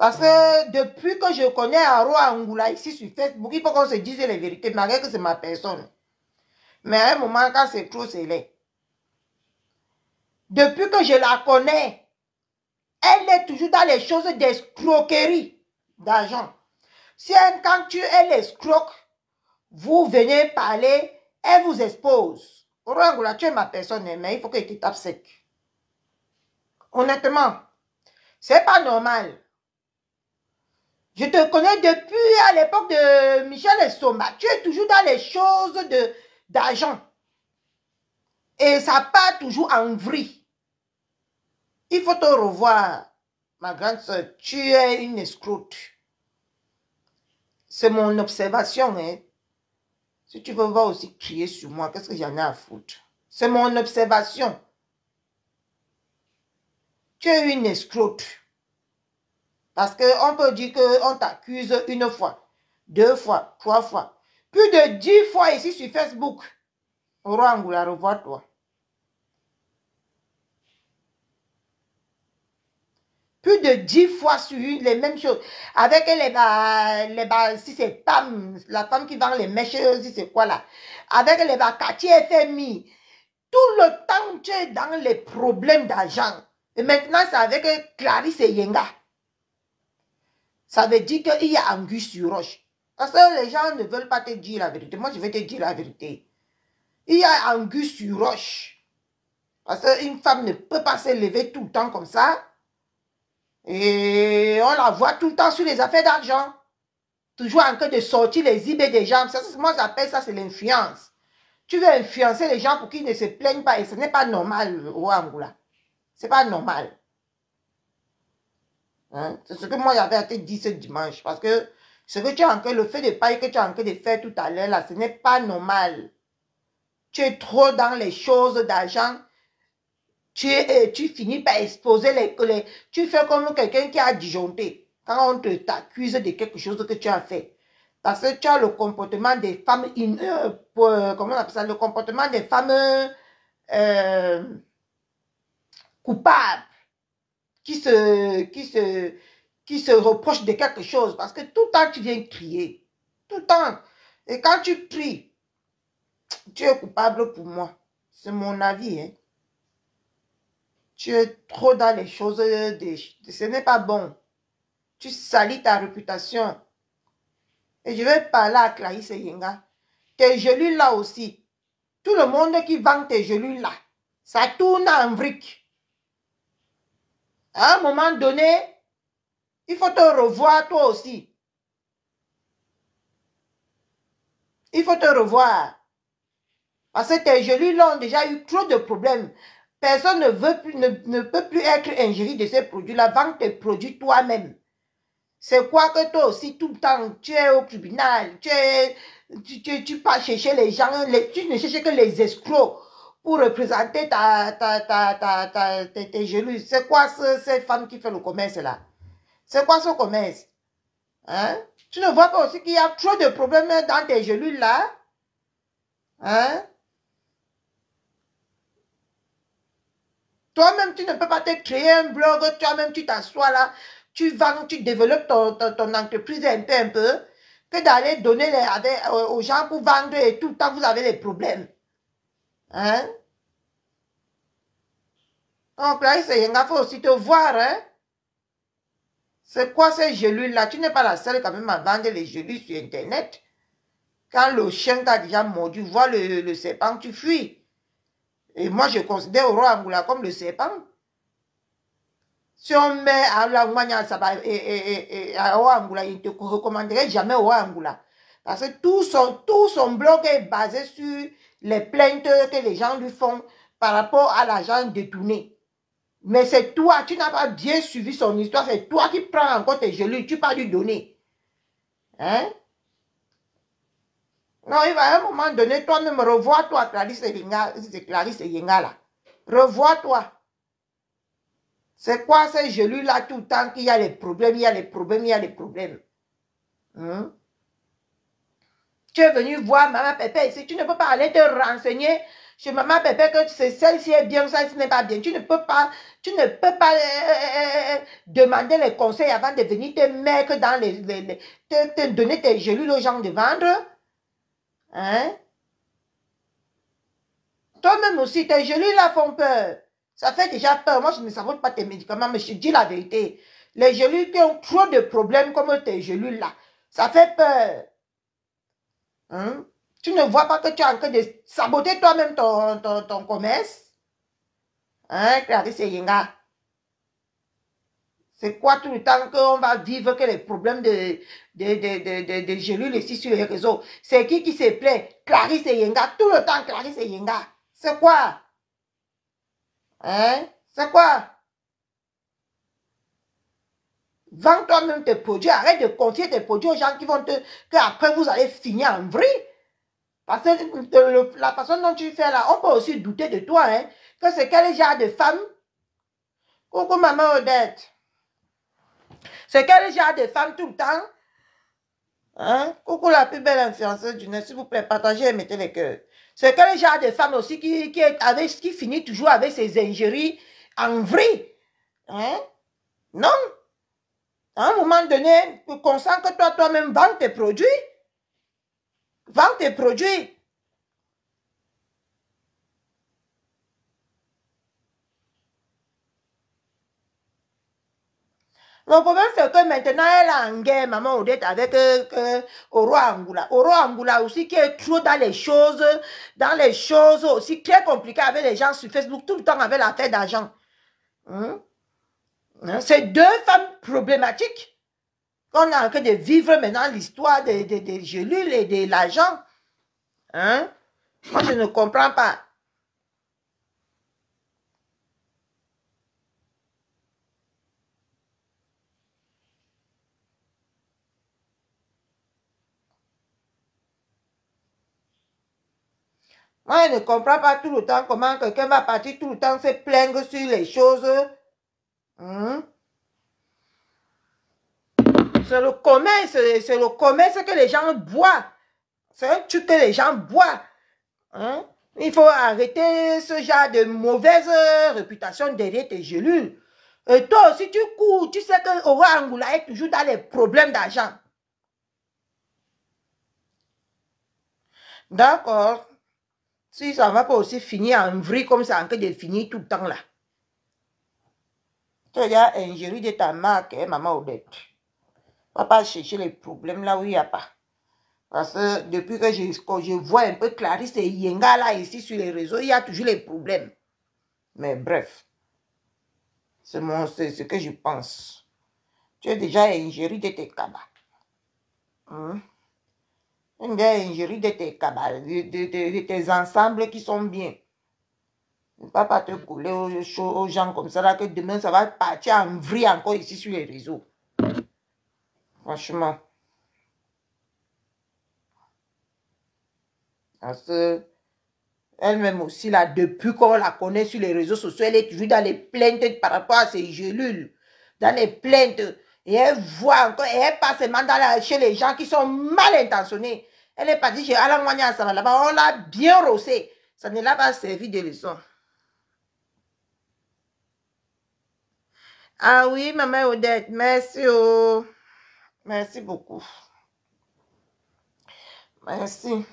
Parce que depuis que je connais Aroa Angoula ici sur Facebook, il faut qu'on se dise les vérités, malgré que c'est ma personne. Mais à un moment, quand c'est trop, c'est laid. Depuis que je la connais, elle est toujours dans les choses d'escroquerie d'argent. Si quand elle escroque, vous venez parler, elle vous expose. Aroa Angoula, tu es ma personne, mais il faut qu'elle te tape sec. Honnêtement, c'est pas normal. Je te connais depuis à l'époque de Michel Essomba. Tu es toujours dans les choses d'argent. Et ça part toujours en vrille. Il faut te revoir, ma grande soeur. Tu es une escroque. C'est mon observation. Hein. Si tu veux voir aussi crier sur moi, qu'est-ce que j'en ai à foutre? C'est mon observation. Tu es une escroque. Parce qu'on peut dire qu'on t'accuse une fois, 2 fois, 3 fois. Plus de 10 fois ici sur Facebook. Aroa Angoula, revois-toi. Plus de 10 fois sur les mêmes choses. Avec si c'est Pam, la femme qui vend les mèches, si c'est quoi là. Avec les quartiers FMI. Tout le temps, tu es dans les problèmes d'argent. Et maintenant, c'est avec Clarisse et Yenga. Ça veut dire qu'il y a anguille sur roche. Parce que les gens ne veulent pas te dire la vérité. Moi, je vais te dire la vérité. Il y a anguille sur roche. Parce qu'une femme ne peut pas se lever tout le temps comme ça. Et on la voit tout le temps sur les affaires d'argent. Toujours en train de sortir les idées des gens. Ça, moi, j'appelle ça, c'est l'influence. Tu veux influencer les gens pour qu'ils ne se plaignent pas. Et ce n'est pas normal au Angoula. Ce n'est pas normal. Hein? C'est ce que moi j'avais à te dire ce dimanche. Parce que ce que tu as en train, le fait de paille que tu as en train de faire tout à l'heure, là, ce n'est pas normal. Tu es trop dans les choses d'argent. Tu finis par exposer tu fais comme quelqu'un qui a disjoncté. Quand on t'accuse de quelque chose que tu as fait. Parce que tu as le comportement des femmes, comment on appelle ça, le comportement des femmes coupables. Qui se reproche de quelque chose. Parce que tout le temps, tu viens crier. Tout le temps. Et quand tu cries, tu es coupable pour moi. C'est mon avis. Hein. Tu es trop dans les choses. Ce n'est pas bon. Tu salis ta réputation. Et je vais parler à Clarisse et Yenga. Tes gelus là aussi. Tout le monde qui vend tes gelus là. Ça tourne en brique. À un moment donné, il faut te revoir toi aussi. Il faut te revoir. Parce que tes gelus là ont déjà eu trop de problèmes. Personne ne peut plus être ingéré de ces produits-là. Vends tes produits toi-même. C'est quoi que toi aussi, tout le temps, tu es au tribunal, tu pars chercher les gens, tu ne cherches que les escrocs pour représenter tes gelus. C'est quoi cette femme qui fait le commerce là? C'est quoi ce commerce? Hein? Tu ne vois pas aussi qu'il y a trop de problèmes dans tes gelus là? Hein? Toi-même, tu ne peux pas te créer un blog, toi-même, tu t'assois là, tu vends, tu développes ton entreprise un peu, que d'aller donner aux gens pour vendre et tout le temps, vous avez des problèmes. Hein? Donc là, il faut aussi te voir, hein? C'est quoi ces gelus-là? Tu n'es pas la seule quand même à vendre les gelus sur Internet. Quand le chien t'a déjà mordu, vois le serpent, tu fuis. Et moi, je considère Aroa Angoula comme le serpent. Si on met à la Ouania et à Aroa Angoula, il ne te recommanderait jamais Aroa Angoula. Parce que tout son blog est basé sur les plaintes que les gens lui font par rapport à l'argent détourné. Mais c'est toi, tu n'as pas bien suivi son histoire, c'est toi qui prends encore tes gelus, tu ne peux pas lui donner. Hein? Non, il va à un moment donné, toi-même, revois-toi, Clarisse et Yenga là. Revois-toi. C'est quoi ces gelus-là tout le temps qu'il y a les problèmes, il y a les problèmes, il y a les problèmes. Hein? Tu es venu voir Maman Pépé ici, tu ne peux pas aller te renseigner chez maman Pépé que celle-ci est bien, celle-ci n'est pas bien. Tu ne peux pas demander les conseils avant de venir te mettre dans te donner tes gélules aux gens de vendre. Hein? Toi-même aussi, tes gélules là font peur. Ça fait déjà peur. Moi, je ne sabote pas tes médicaments, mais je te dis la vérité. Les gélules qui ont trop de problèmes comme tes gélules là, ça fait peur. Hein? Tu ne vois pas que tu es en train de saboter toi-même ton commerce? Hein, Clarisse et Yenga? C'est quoi tout le temps qu'on va vivre que les problèmes de gélules ici sur les réseaux? C'est qui se plaît? Clarisse et Yenga. Tout le temps, Clarisse et Yenga. C'est quoi? Hein? C'est quoi? Vends toi-même tes produits. Arrête de confier tes produits aux gens qui vont qu'après vous allez finir en vrille. Parce que la façon dont tu fais là, on peut aussi douter de toi, hein. Que c'est quel genre de femme? Coucou maman Odette. C'est quel genre de femme tout le temps? Hein? Coucou la plus belle influenceuse du net, s'il vous plaît, partagez et mettez les cœurs. C'est quel genre de femme aussi qui finit toujours avec ses ingéries en vrai? Hein? Non? À un moment donné, qu'on sent que toi-même vends tes produits. Vends tes produits. Le problème, c'est que maintenant, elle est en guerre, maman Odette, avec Oro Angoula. Oro Angoula aussi, qui est trop dans les choses aussi très compliquées avec les gens sur Facebook, tout le temps avec l'affaire d'argent. Hein? C'est deux femmes problématiques qu'on est en train de vivre maintenant l'histoire des gélules et de l'argent. Hein? Moi, je ne comprends pas. Moi, je ne comprends pas tout le temps comment quelqu'un va partir tout le temps se plaindre sur les choses. C'est le commerce que les gens boivent. C'est un truc que les gens boivent. Hein? Il faut arrêter ce genre de mauvaise réputation derrière tes gélules. Et toi aussi, tu cours. Tu sais que Oro Angoula est toujours dans les problèmes d'argent. D'accord. Si ça ne va pas aussi finir en vrille comme ça, en train de finir tout le temps là. Tu as ingéré de ta marque, hein, maman Odette. On ne va pas chercher les problèmes là où il n'y a pas. Parce que depuis que je vois un peu Clarisse et Yenga là ici sur les réseaux, il y a toujours les problèmes. Mais bref, c'est ce que je pense. Tu as déjà ingéré de tes cabas. Tu as déjà ingéré de tes cabas, de tes ensembles qui sont bien. Ne pas te couler aux gens comme ça là que demain ça va partir en vrille encore ici sur les réseaux. Franchement. Parce que elle-même aussi, là, depuis qu'on la connaît sur les réseaux sociaux, elle est toujours dans les plaintes par rapport à ses gélules. Dans les plaintes. Et elle voit encore, et elle passe seulement chez les gens qui sont mal intentionnés. Elle est partie chez Alain Wanya, ça va là-bas, on l'a bien rossé. Ça ne l'a pas servi de leçon. Ah oui, maman Odette, merci. Oh. Merci beaucoup. Merci.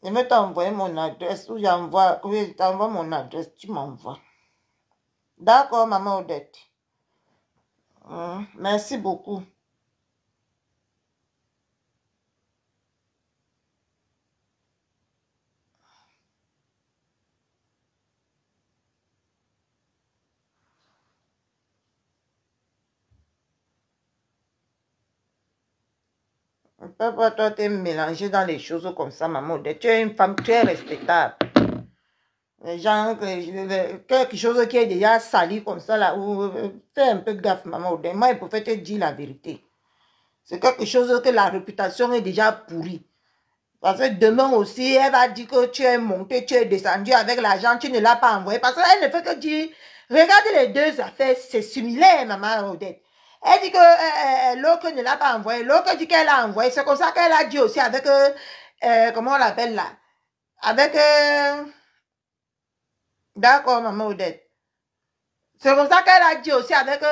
Je vais t'envoyer mon adresse ou j'envoie, oui, je t'envoie mon adresse, tu m'envoies. D'accord, maman Odette. Merci beaucoup. Pourquoi toi t'es mélangé dans les choses comme ça, maman Odette? Tu es une femme très respectable. Les gens, quelque chose qui est déjà sali comme ça, là, ou fais un peu gaffe, maman Odette. Moi, il faut te dire la vérité. C'est quelque chose que la réputation est déjà pourrie. Parce que demain aussi, elle va dire que tu es monté, tu es descendu avec l'argent, tu ne l'as pas envoyé. Parce qu'elle ne fait que dire, regardez les deux affaires, c'est similaire, maman Odette. Elle dit que l'autre ne l'a pas envoyé, l'autre dit qu'elle a envoyé. C'est comme ça qu'elle a dit aussi avec, comment on l'appelle là, Avec... D'accord, maman Odette. C'est comme ça qu'elle a dit aussi avec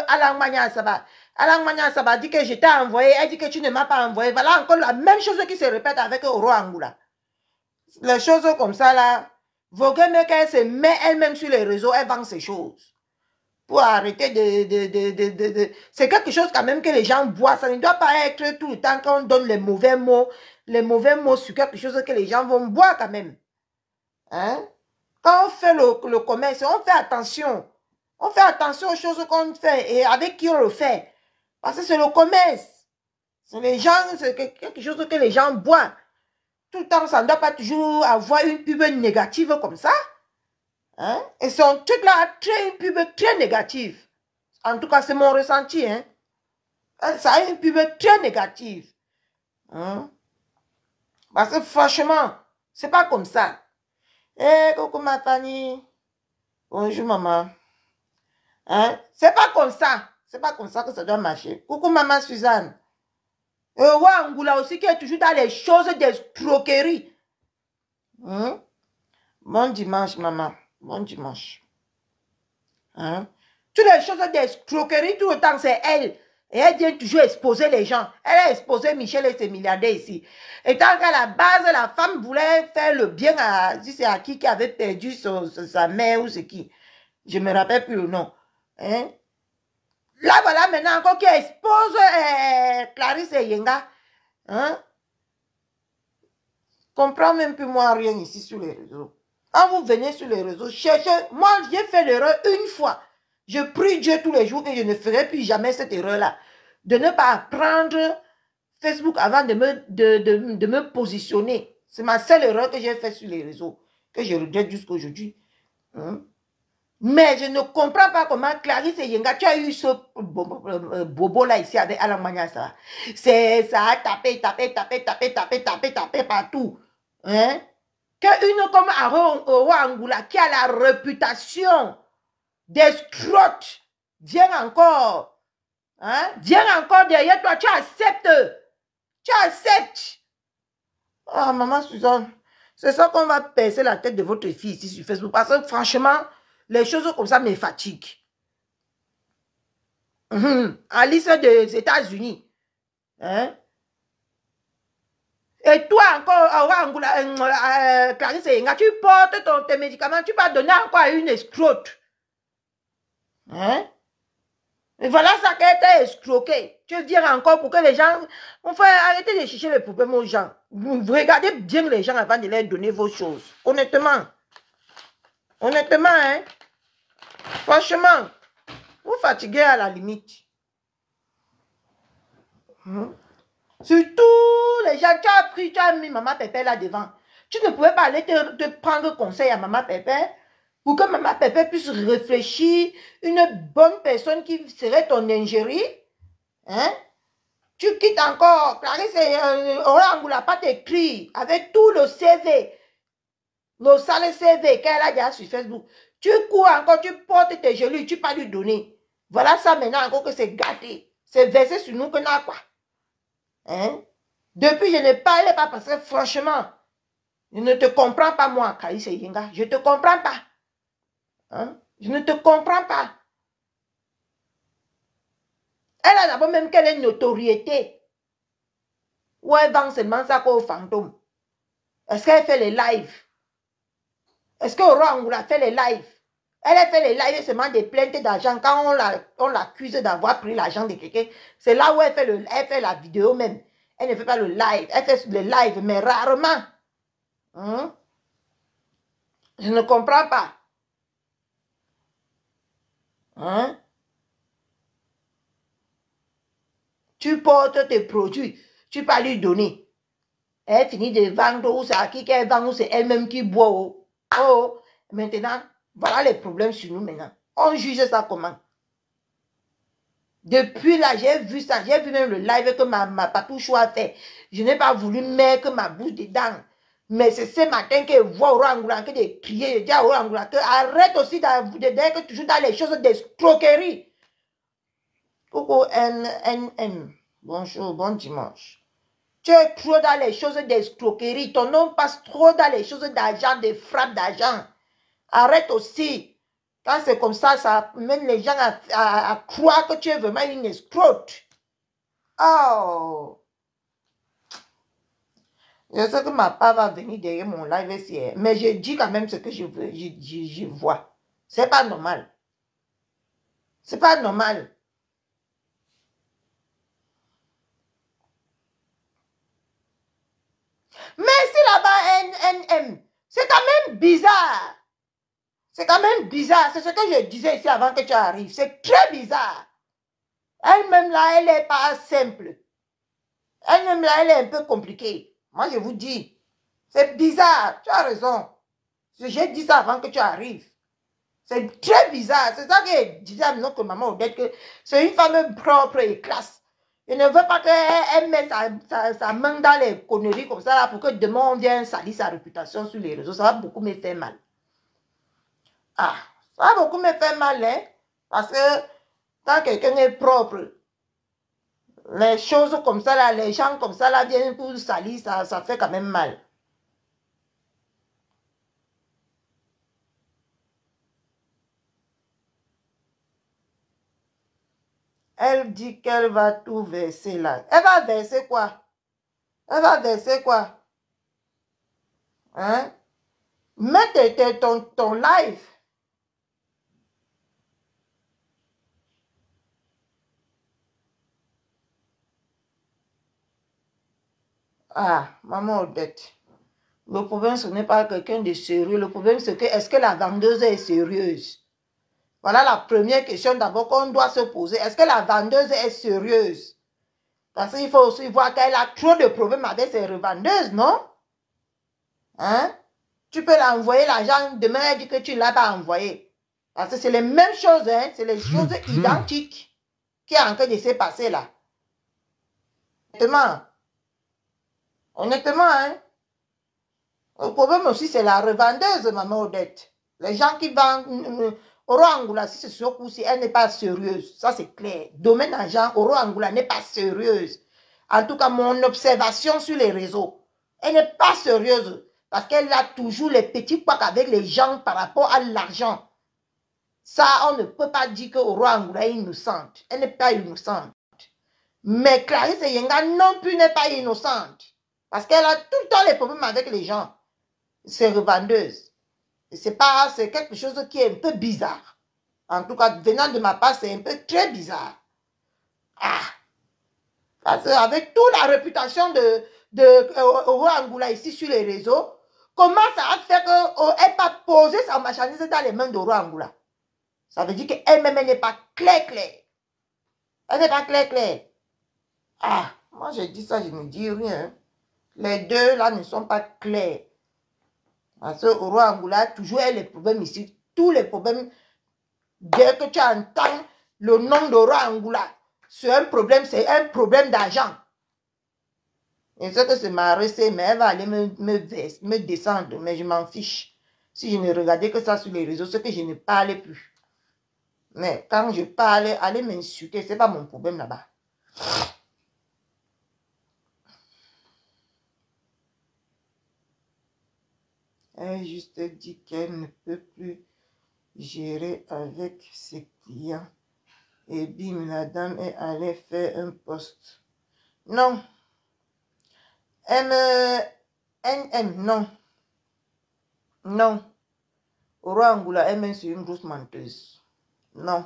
Alang Mania Saba. Alang Mania Saba dit que je t'ai envoyé, elle dit que tu ne m'as pas envoyé. Voilà encore la même chose qui se répète avec Oro Angoula. Les choses comme ça là, Vogue qu'elle se met elle-même sur les réseaux, elle vend ces choses. Pour arrêter de... C'est quelque chose quand même que les gens voient. Ça ne doit pas être tout le temps qu'on donne les mauvais mots sur quelque chose que les gens vont boire quand même. Hein? Quand on fait le commerce, on fait attention. On fait attention aux choses qu'on fait et avec qui on le fait. Parce que c'est le commerce. C'est les gens, c'est quelque chose que les gens boivent. Tout le temps, ça ne doit pas toujours avoir une pub négative comme ça. Hein? Et son truc là a créé une pub très négative. En tout cas, c'est mon ressenti. Hein? Ça a une pub très négative. Hein? Parce que franchement, c'est pas comme ça. Eh, coucou ma Fanny. Bonjour maman. Hein? C'est pas comme ça. C'est pas comme ça que ça doit marcher. Coucou maman Suzanne. Et Angoula aussi qui est toujours dans les choses d'escroquerie. Hein? Bon dimanche maman. Bon dimanche. Hein? Toutes les choses d'escroquerie, tout le temps, c'est elle. Et elle vient toujours exposer les gens. Elle a exposé Michel et ses milliardaires ici. Et tant qu'à la base, la femme voulait faire le bien à... C'est à qui avait perdu sa mère ou c'est qui. Je ne me rappelle plus le nom. Hein? Là, voilà maintenant encore qui expose Clarisse et Yenga. Hein? Comprends même plus moi rien ici sur les réseaux. Quand vous venez sur les réseaux, cherchez. Moi, j'ai fait l'erreur une fois. Je prie Dieu tous les jours que je ne ferai plus jamais cette erreur-là. De ne pas prendre Facebook avant de me positionner. C'est ma seule erreur que j'ai faite sur les réseaux. Que je regrette jusqu'à aujourd'hui. Hein? Mais je ne comprends pas comment Clarisse et Yenga, tu as eu ce bobo-là ici avec Alang Mania. Ça a tapé partout. Hein? Qu'une comme Oro Angoula qui a la réputation d'escroc vient encore. Hein? Vient encore derrière toi. Tu acceptes. Tu acceptes. Ah, maman Suzanne, c'est ça qu'on va percer la tête de votre fille ici sur Facebook. Parce que franchement, les choses comme ça me fatiguent. Alice des États-Unis. Hein? Et toi encore, Clarisse Yenga, tu portes tes médicaments, tu vas donner encore à une escroque. Hein? Et voilà ça qui a été escroqué. Tu viens encore pour que les gens... Enfin, arrêtez de chercher les problèmes aux gens. Vous regardez bien les gens avant de leur donner vos choses. Honnêtement. Honnêtement, hein? Franchement, vous fatiguez à la limite. Surtout les gens, tu as mis Maman Pépé là devant. Tu ne pouvais pas aller te prendre conseil à Maman Pépé pour que Maman Pépé puisse réfléchir une bonne personne qui serait ton ingérie. Hein? Tu quittes encore, Clarisse Oro Angoula pas t'écrit avec tout le CV, le sale CV qu'elle a déjà sur Facebook. Tu cours encore, tu portes tes gelures, tu pas lui donner. Voilà ça maintenant encore que c'est gâté. C'est versé sur nous que n'a quoi. Hein? Depuis, je ne parlais pas parce que franchement, je ne te comprends pas moi, Clarisse Yenga. Je ne te comprends pas. Hein? Je ne te comprends pas. Elle a d'abord même qu'elle ait une notoriété. Ou elle vend seulement ça qu'au fantôme. Est-ce qu'elle fait les lives? Est-ce que Oro Angoula fait les lives? Elle a fait les lives seulement des plaintes d'argent. Quand on l'accuse d'avoir pris l'argent de quelqu'un, c'est là où elle fait la vidéo même. Elle ne fait pas le live. Elle fait le live, mais rarement. Hein? Je ne comprends pas. Hein? Tu portes tes produits. Tu peux lui donner. Elle finit de vendre ou c'est à qui qu'elle vend ou c'est elle-même qui boit. Oh, maintenant, voilà les problèmes sur nous maintenant. On juge ça comment? Depuis là, j'ai vu ça. J'ai vu même le live que ma patouche a fait. Je n'ai pas voulu mettre ma bouche dedans. Mais c'est ce matin que voit Oro Angoula que de crier. Je dis à Oro Angoula que arrête aussi d'être toujours dans les choses d'escroquerie. Coucou NNN. Bonjour, bon dimanche. Tu es trop dans les choses d'escroquerie. Ton nom passe trop dans les choses d'argent, de frappe d'argent. Arrête aussi. Quand c'est comme ça, ça mène les gens à croire que tu es vraiment une escroque. Oh! Je sais que ma part va venir derrière mon live ici, mais je dis quand même ce que je veux, je vois. C'est pas normal. C'est pas normal. Mais si là-bas, NM, c'est quand même bizarre. C'est quand même bizarre. C'est ce que je disais ici avant que tu arrives. C'est très bizarre. Elle-même là, elle n'est pas simple. Elle-même là, elle est un peu compliquée. Moi, je vous dis, c'est bizarre. Tu as raison. J'ai dit ça avant que tu arrives. C'est très bizarre. C'est ça que je disais à notre maman Odette, que c'est une femme propre et classe. Je ne veux pas qu'elle mette sa main dans les conneries comme ça là, pour que demain on vienne salir sa réputation sur les réseaux. Ça va beaucoup me faire mal. Ah, ça va beaucoup me faire mal, hein? Parce que quand quelqu'un est propre, les choses comme ça là, les gens comme ça là viennent pour salir, ça fait quand même mal. Elle dit qu'elle va tout verser là. Elle va verser quoi? Elle va verser quoi? Hein? Mets ton live. Ah, maman Odette. Le problème, ce n'est pas quelqu'un de sérieux. Le problème, c'est que est-ce que la vendeuse est sérieuse? Voilà la première question d'abord qu'on doit se poser. Est-ce que la vendeuse est sérieuse? Parce qu'il faut aussi voir qu'elle a trop de problèmes avec ses revendeuses, non? Hein? Tu peux l'envoyer l'argent, demain elle dit que tu ne l'as pas envoyé. Parce que c'est les mêmes choses, hein? C'est les choses identiques qui est en train de se passer là. Honnêtement, hein? Le problème aussi, c'est la revendeuse, maman Odette. Les gens qui vendent Oro Angoula, si c'est ce coup-ci, elle n'est pas sérieuse. Ça, c'est clair. Domaine d'argent, Oro Angoula n'est pas sérieuse. En tout cas, mon observation sur les réseaux, elle n'est pas sérieuse. Parce qu'elle a toujours les petits couacs avec les gens par rapport à l'argent. Ça, on ne peut pas dire que Oro Angoula est innocente. Elle n'est pas innocente. Mais Clarisse Yenga non plus n'est pas innocente. Parce qu'elle a tout le temps les problèmes avec les gens. C'est revendeuse. C'est quelque chose qui est un peu bizarre. En tout cas, venant de ma part, c'est un peu très bizarre. Ah! Parce qu'avec toute la réputation de Oro Angoula ici sur les réseaux, comment ça a fait qu'elle n'a pas posé sa marchandise dans les mains d'Oro Angoula? Ça veut dire qu'elle-même, elle n'est pas claire. Elle n'est pas claire. Ah! Moi, j'ai dit ça, je ne dis rien. Les deux, là, ne sont pas clairs. Parce que Oro Angoula a toujours les problèmes ici. Tous les problèmes, dès que tu entends le nom d'Oro Angoula, c'est un problème d'argent. Et c'est que c'est ma recette, mais elle va aller me descendre, mais je m'en fiche. Si je ne regardais que ça sur les réseaux, c'est que je ne parlais plus. Mais quand je parle, aller m'insulter, ce n'est pas mon problème là-bas. Elle juste dit qu'elle ne peut plus gérer avec ses clients. Et bim, la dame est allée faire un post. Non. Non. Non. Oro Angoula, elle-même, c'est une grosse menteuse. Non.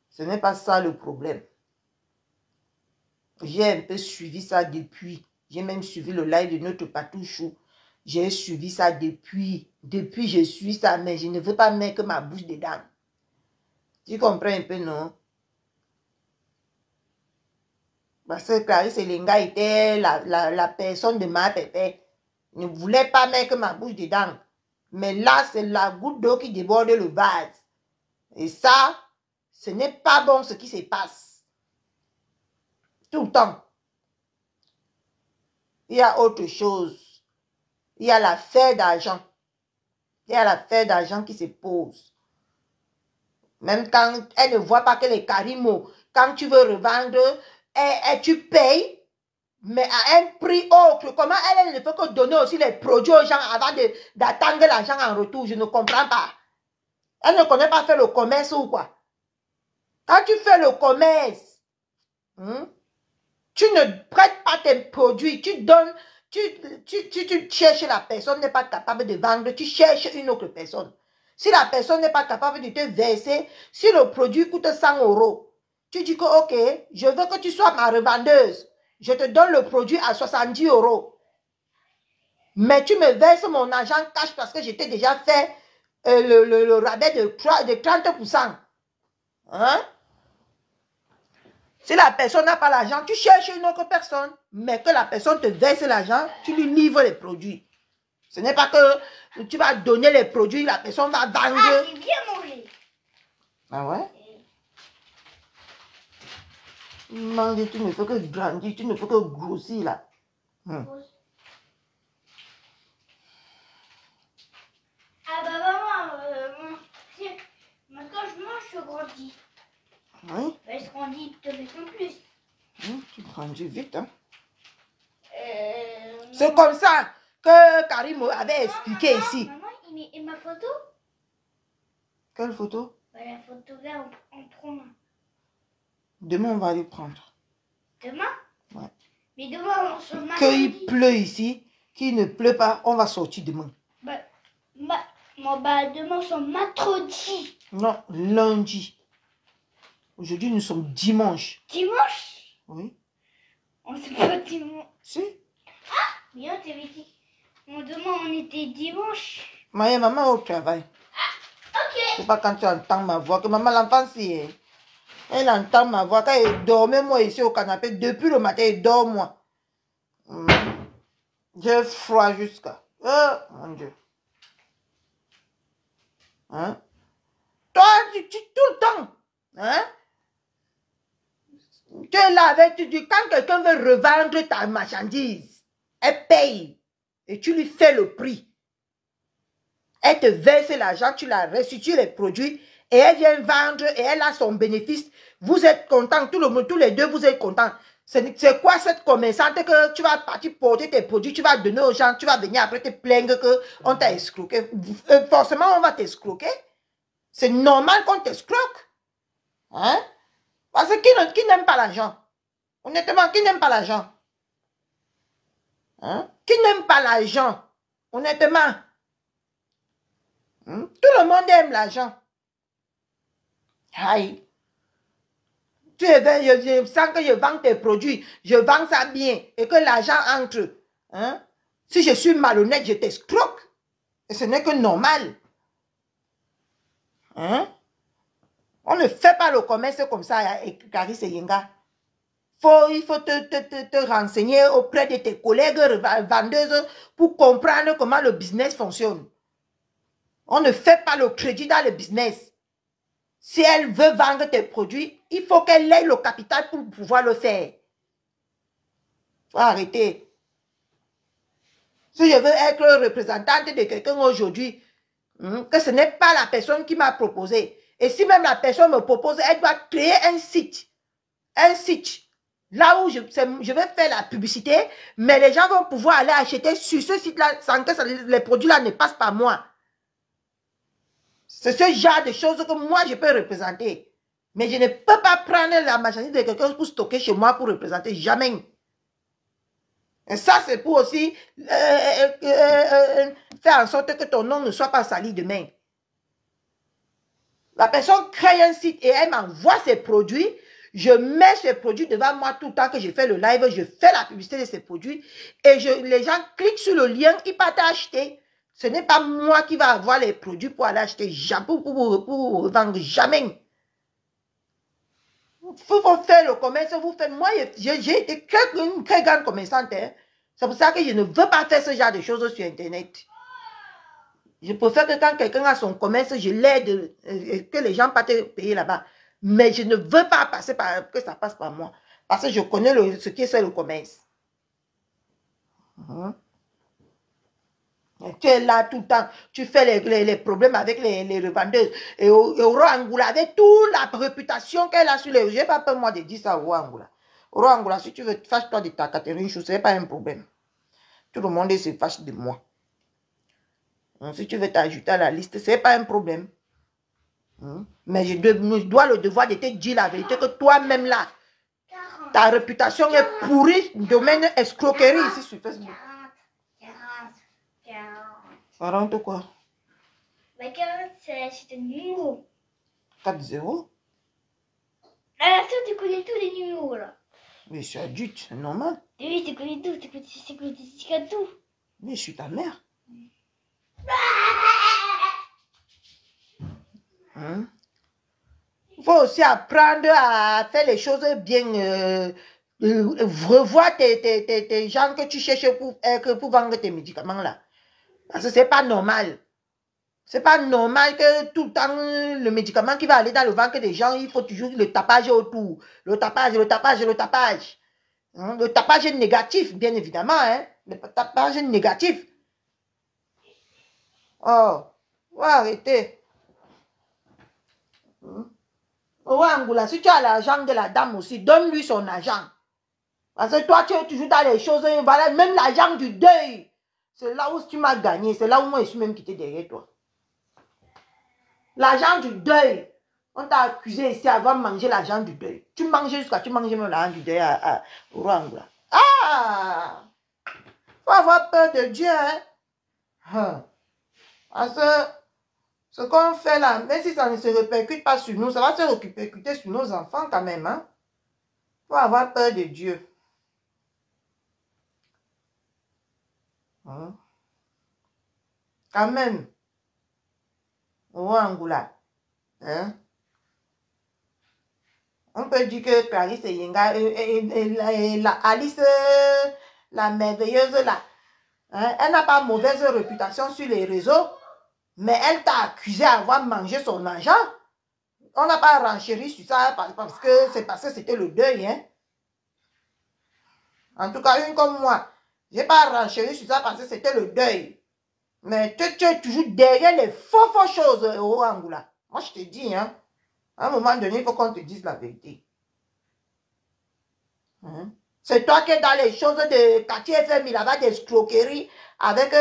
Ce n'est pas ça le problème. J'ai un peu suivi ça depuis. J'ai même suivi le live de notre Patouchou. J'ai suivi ça depuis. Depuis, je suis ça, mais je ne veux pas mettre ma bouche dedans. Tu comprends un peu, non? Parce que Clarisse Elenga était la personne de ma pépé. Ne voulait pas mettre ma bouche dedans. Mais là, c'est la goutte d'eau qui déborde le vase. Et ça, ce n'est pas bon ce qui se passe. Tout le temps. Il y a autre chose. Il y a l'affaire d'argent. Il y a l'affaire d'argent qui se pose. Même quand elle ne voit pas que les Karimo, quand tu veux revendre, tu payes. mais à un prix autre. Comment elle ne peut que donner aussi les produits aux gens avant d'attendre l'argent en retour? Je ne comprends pas. Elle ne connaît pas faire le commerce ou quoi? Quand tu fais le commerce, tu ne prêtes pas tes produits, tu donnes, tu cherches la personne n'est pas capable de vendre, tu cherches une autre personne. Si la personne n'est pas capable de te verser, si le produit coûte 100 €, tu dis que ok, je veux que tu sois ma revendeuse. Je te donne le produit à 70 €. Mais tu me verses mon argent cash parce que je t'ai déjà fait le rabais de 30%. Hein? Si la personne n'a pas l'argent, tu cherches une autre personne. Mais que la personne te verse l'argent, tu lui livres les produits. Ce n'est pas que tu vas donner les produits, la personne va vendre. Ah, j'ai bien mangé. Ah ouais? Manger, tu ne fais que grandir, tu ne fais que grossir là. Ah bah maman, quand je mange, je grandis. Oui? Bah, je grandis de plus en plus. Tu grandis vite, hein? Maman. C'est comme ça que Karim avait expliqué ici. Maman, et ma photo? Quelle photo? Bah, la photo là, en prend. Demain, on va aller prendre. Demain? Ouais. Mais demain, on se marche. Qu'il pleut ici, qu'il ne pleut pas, on va sortir demain. Demain, on se mercredi. Non, lundi. Aujourd'hui, nous sommes dimanche. Dimanche? Oui. On se pas dimanche. Si. Ah, mais on t'avait dit. Demain, on était dimanche. Maman au travail. Ok. C'est pas quand tu entends ma voix que maman, l'enfant, si elle entend ma voix. Quand elle dormait, moi, ici au canapé, depuis le matin, elle dort, moi. J'ai froid jusqu'à... Oh, mon Dieu. Hein? Toi, tu tout le temps. Hein? Tu es là avec... Quand quelqu'un veut revendre ta marchandise, elle paye. Et tu lui fais le prix. Elle te verse l'argent, tu la restitues les produits et elle vient vendre et elle a son bénéfice. Vous êtes contents, tout le monde, tous les deux, vous êtes contents. C'est quoi cette commerçante que tu vas partir porter tes produits, tu vas donner aux gens, tu vas venir après te plaindre qu'on t'a escroqué. Forcément, on va t'escroquer. C'est normal qu'on t'escroque. Hein? Parce que qui n'aime pas l'argent? Honnêtement, qui n'aime pas l'argent? Hein? Qui n'aime pas l'argent? Honnêtement. Tout le monde aime l'argent. Aïe. Je sens que je vends tes produits, je vends ça bien et que l'argent entre. Hein? Si je suis malhonnête, je t'escroque. Et ce n'est que normal. Hein? On ne fait pas le commerce comme ça, Caris et Yenga. Il faut te renseigner auprès de tes collègues vendeuses pour comprendre comment le business fonctionne. On ne fait pas le crédit dans le business. Si elle veut vendre tes produits, il faut qu'elle ait le capital pour pouvoir le faire. Il faut arrêter. Si je veux être représentante de quelqu'un aujourd'hui, que ce n'est pas la personne qui m'a proposé. Et si même la personne me propose, elle doit créer un site. Un site. Là où je vais faire la publicité, mais les gens vont pouvoir aller acheter sur ce site-là sans que les produits-là ne passent par moi. C'est ce genre de choses que moi, je peux représenter. Mais je ne peux pas prendre la marchandise de quelqu'un pour stocker chez moi pour représenter. Jamais. Et ça, c'est pour aussi faire en sorte que ton nom ne soit pas sali demain. La personne crée un site et elle m'envoie ses produits. Je mets ces produits devant moi tout le temps que je fais le live. Je fais la publicité de ces produits. Et les gens cliquent sur le lien, ils partent acheter. Ce n'est pas moi qui va avoir les produits pour aller acheter, pour vendre, jamais. Il faut faire le commerce, vous faites. Moi, j'ai été une très grande commerçante. Hein. C'est pour ça que je ne veux pas faire ce genre de choses sur Internet. Je préfère que quand quelqu'un a son commerce, je l'aide, que les gens partent payer là-bas. Mais je ne veux pas passer que ça passe par moi. Parce que je connais ce qui est le commerce. Tu es là tout le temps, tu fais les problèmes avec les revendeuses. Et Oro Angoula, avec toute la réputation qu'elle a sur les... Je n'ai pas peur moi de dire ça au Angoula. Oro Angola, si tu veux, fâche-toi de ta Catherine Chou, ce n'est pas un problème. Tout le monde se fâche de moi. Si tu veux t'ajouter à la liste, ce n'est pas un problème. Mais je dois le devoir de te dire la vérité que toi-même là, ta réputation est pourrie, domaine escroquerie ici sur Facebook. 40 quoi? Mais 40, c'est un numéro. 4-0? Ah, ça, tu connais tous les numéros là. Mais je suis adulte, c'est normal. Oui, tu connais tout, tu connais tout. Mais je suis ta mère. Il faut aussi apprendre à faire les choses bien. Revoir tes gens que tu cherches pour vendre tes médicaments là. Parce que c'est pas normal. C'est pas normal que tout le temps, le médicament qui va aller dans le ventre des gens, il faut toujours le tapage autour. Le tapage, le tapage, le tapage. Le tapage est négatif, bien évidemment. Le tapage est négatif. Oh, on va arrêter. Oh, Angoula, si tu as l'argent de la dame aussi, donne-lui son argent. Parce que toi, tu es toujours dans les choses, voilà, même l'argent du deuil. C'est là où tu m'as gagné, c'est là où moi je suis même quitté derrière toi. L'argent du deuil. On t'a accusé ici avant de manger l'argent du deuil. Tu manges jusqu'à tu manges même l'argent du deuil au Rwanda. Ah! Faut avoir peur de Dieu, Parce que ce qu'on fait là, même si ça ne se répercute pas sur nous, ça va se répercuter sur nos enfants quand même, Faut avoir peur de Dieu. Quand même. Au Angoula. On peut dire que Clarisse Yenga et Alice, la merveilleuse là, elle n'a pas mauvaise réputation sur les réseaux, mais elle t'a accusé d'avoir mangé son argent. On n'a pas renchéri sur ça parce que c'est parce que c'était le deuil. En tout cas, une comme moi, je n'ai pas renchéri sur ça parce que c'était le deuil. Mais tu es toujours derrière les faux choses au Angoula. Moi, je te dis, à un moment donné, il faut qu'on te dise la vérité. C'est toi qui es dans les choses de quartier FM, là-bas, des escroqueries, avec,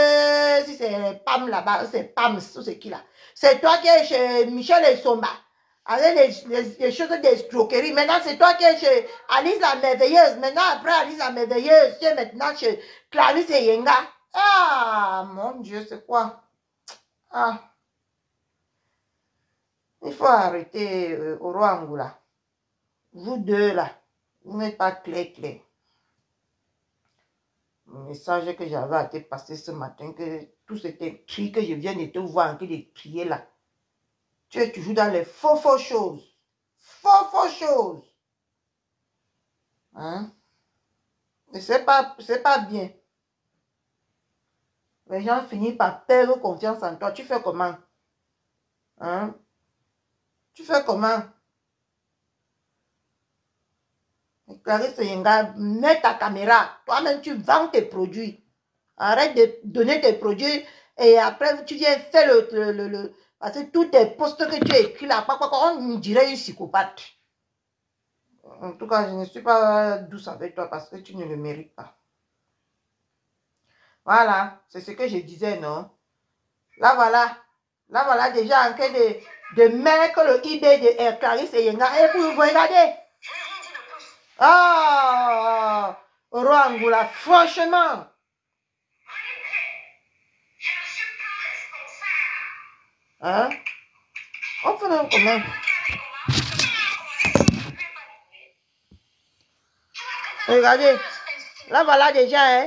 si c'est Pam là-bas, c'est Pam, c'est qui là? C'est toi qui es chez Michel et Somba, avec les choses d'escroquerie. Maintenant, c'est toi qui es chez Alice la merveilleuse. Maintenant, après Alice la merveilleuse, tu es maintenant chez Clarisse et Yenga. Ah, mon Dieu, c'est quoi? Ah. Il faut arrêter au roi Angoula. Vous deux là, vous n'êtes pas clair. Le message que j'avais à te passer ce matin, que tout cet cri que je viens de te voir, que de crier là. Tu es toujours dans les faux choses. Faux choses. Mais c'est pas bien. Les gens finissent par perdre confiance en toi. Tu fais comment? Tu fais comment? Clarisse Yenga, mets ta caméra. Toi-même, tu vends tes produits. Arrête de donner tes produits et après, tu viens faire parce que tous tes posts que tu écris là, on dirait une psychopathe. En tout cas, je ne suis pas douce avec toi parce que tu ne le mérites pas. Voilà, c'est ce que je disais, non? Là, voilà déjà en train de mettre le eBay de Clarisse et Yenga. Et vous regardez. Ah, Roi Angoula, franchement. On fait un comment? Regardez, là voilà déjà,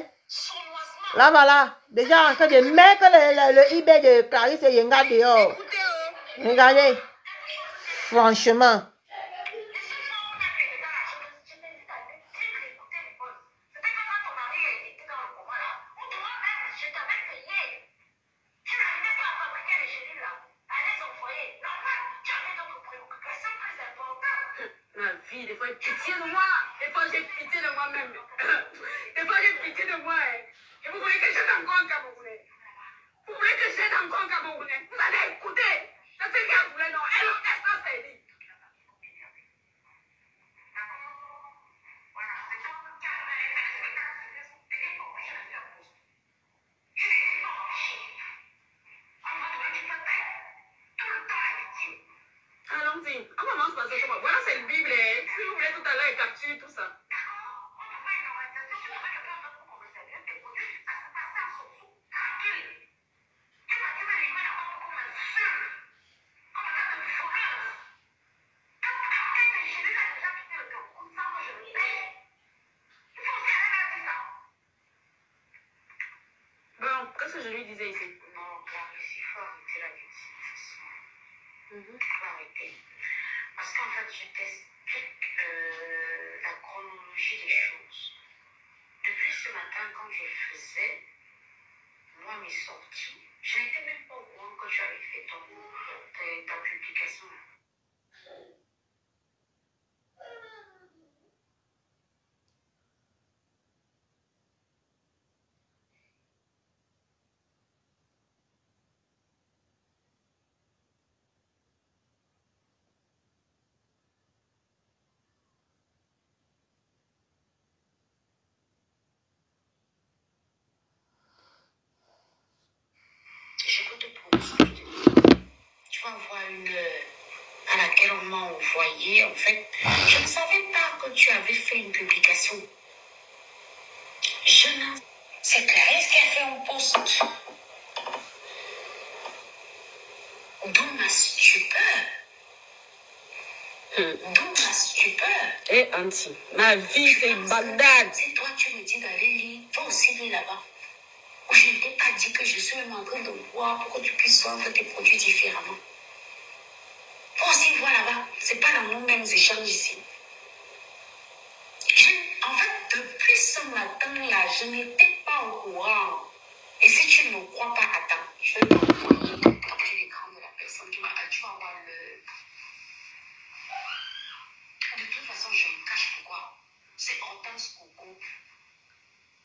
Là voilà, déjà en train de mettre le eBay de Clarisse et Yenga dehors. Regardez, franchement. Des fois, j'ai pitié de moi. Des fois, j'ai pitié de moi-même. Des fois, j'ai pitié de moi. Et vous voulez que j'aide encore un Camerounais? Vous voulez que j'aide encore un Camerounais? Vous allez écouter. C'est ce qu'elle voulait, non? Elle, ça, c'est dit. je lui disais ici? Non, Clarisse, il faut arrêter la victimisation. Il faut arrêter. Parce qu'en fait, je t'explique la chronologie des choses. Depuis ce matin, quand je faisais, moi, mes sorties, je n'étais même pas au courant que tu avais fait ta publication. J'écoute pour ce que tu vas voir une heure à laquelle on m'a envoyé. En fait, je ne savais pas que tu avais fait une publication. C'est Clarisse qui a fait un post. D'où ma stupeur. D'où ma stupeur. Eh, Auntie, ma vie, c'est Bagdad. Si toi, tu me dis d'aller lire, va aussi lire là-bas. Je ne t'ai pas dit que je suis même en train de voir pour que tu puisses vendre tes produits différemment. Va aussi voir là-bas. Ce n'est pas dans nos mêmes échanges ici. En fait, depuis ce matin-là, je n'étais pas au courant. Et si tu ne me crois pas, attends, je vais t'envoyer le capture l'écran de la personne. Tu vas avoir le... De toute façon, je me cache pourquoi. C'est Hortense Coco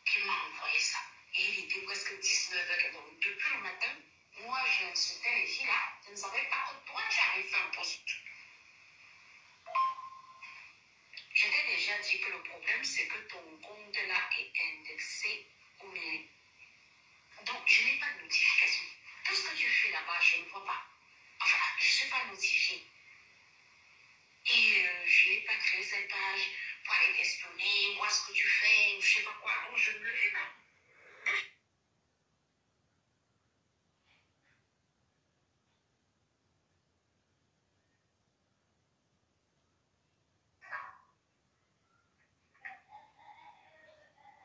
qui m'a envoyé ça. Et il était presque 19h. Donc, depuis le matin, moi, j'ai insulté les filles là. Je ne savais pas que toi, tu avais fait un post. Je t'ai déjà dit que le problème, c'est que ton compte là est indexé ou bien. Donc, je n'ai pas de notification. Tout ce que tu fais là-bas, je ne vois pas. Enfin, je ne suis pas notifiée. Et je n'ai pas créé cette page pour aller t'espionner, voir ce que tu fais, je ne sais pas quoi. Donc, je ne le fais pas.